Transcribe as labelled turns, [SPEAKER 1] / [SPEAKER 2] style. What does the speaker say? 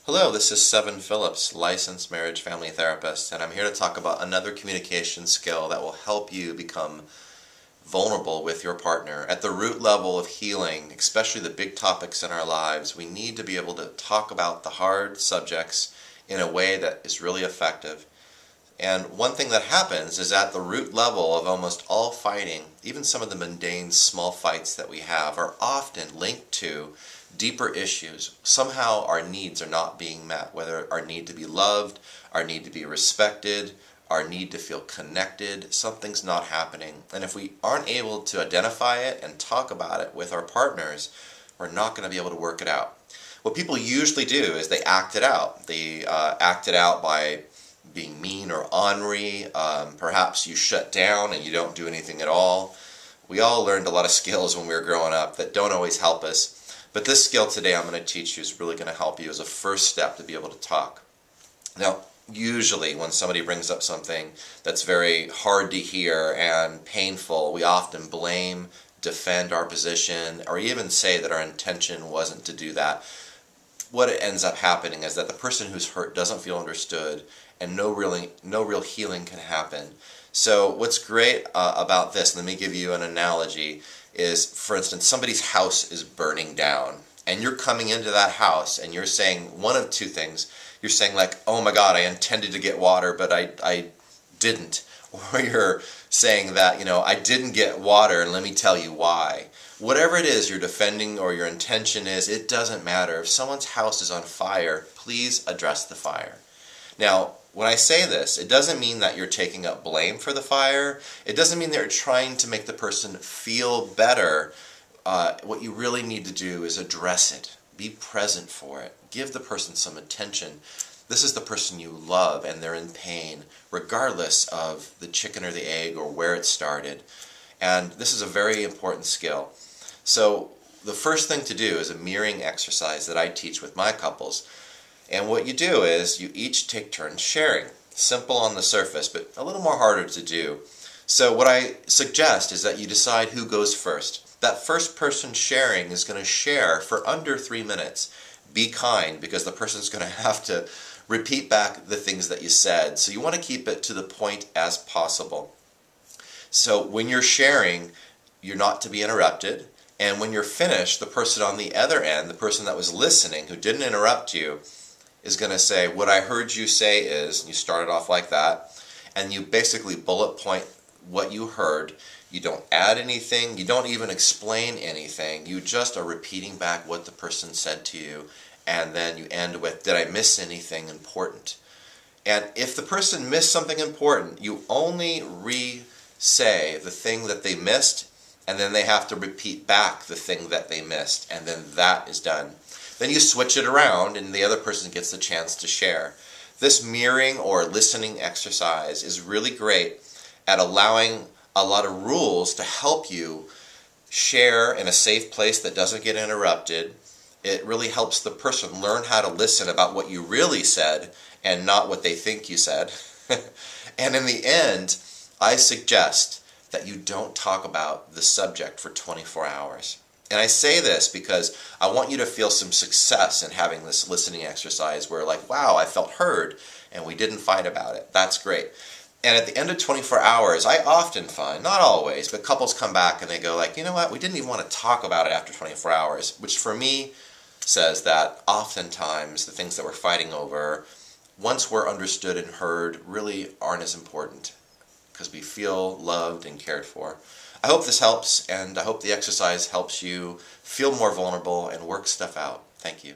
[SPEAKER 1] Hello, this is Sevin Philips, licensed marriage family therapist, and I'm here to talk about another communication skill that will help you become vulnerable with your partner. At the root level of healing, especially the big topics in our lives, we need to be able to talk about the hard subjects in a way that is really effective. And one thing that happens is at the root level of almost all fighting, even some of the mundane small fights that we have are often linked to deeper issues. Somehow our needs are not being met, whether our need to be loved, our need to be respected, our need to feel connected, something's not happening. And if we aren't able to identify it and talk about it with our partners, we're not going to be able to work it out. What people usually do is they act it out. They act it out by being mean or ornery. Perhaps you shut down and you don't do anything at all. We all learned a lot of skills when we were growing up that don't always help us. But this skill today I'm going to teach you is really going to help you as a first step to be able to talk. Now, usually when somebody brings up something that's very hard to hear and painful, we often blame, defend our position, or even say that our intention wasn't to do that. What it ends up happening is that the person who's hurt doesn't feel understood, and no real healing can happen. So what's great about this, let me give you an analogy, is, for instance, somebody's house is burning down, and you're coming into that house, and you're saying one of two things. You're saying like, oh my God, I intended to get water, but I didn't. Or you're saying that, I didn't get water, and let me tell you why. Whatever it is you're defending or your intention is, it doesn't matter. If someone's house is on fire, please address the fire. Now, when I say this, it doesn't mean that you're taking up blame for the fire. It doesn't mean that you're trying to make the person feel better. What you really need to do is address it. Be present for it. Give the person some attention. This is the person you love, and they're in pain, regardless of the chicken or the egg or where it started. And this is a very important skill. So the first thing to do is a mirroring exercise that I teach with my couples. And what you do is you each take turns sharing. Simple on the surface, but a little more harder to do. So what I suggest is that you decide who goes first. That first person sharing is going to share for under 3 minutes. Be kind, because the person's going to have to repeat back the things that you said. So you want to keep it to the point as possible. So when you're sharing, you're not to be interrupted. And when you're finished, the person on the other end, the person that was listening, who didn't interrupt you, is going to say, what I heard you say is, and you start it off like that, and you basically bullet point what you heard. You don't add anything, you don't even explain anything, you just are repeating back what the person said to you, and then you end with, did I miss anything important? And if the person missed something important, you only re-say the thing that they missed, and then they have to repeat back the thing that they missed, and then that is done. Then you switch it around and the other person gets the chance to share. This mirroring or listening exercise is really great at allowing a lot of rules to help you share in a safe place that doesn't get interrupted. It really helps the person learn how to listen about what you really said and not what they think you said. And in the end, I suggest that you don't talk about the subject for 24 hours. And I say this because I want you to feel some success in having this listening exercise where, like, wow, I felt heard and we didn't fight about it. That's great. And at the end of 24 hours, I often find, not always, but couples come back and they go like, you know what, we didn't even want to talk about it after 24 hours, which for me says that oftentimes the things that we're fighting over, once we're understood and heard, really aren't as important because we feel loved and cared for. I hope this helps, and I hope the exercise helps you feel more vulnerable and work stuff out. Thank you.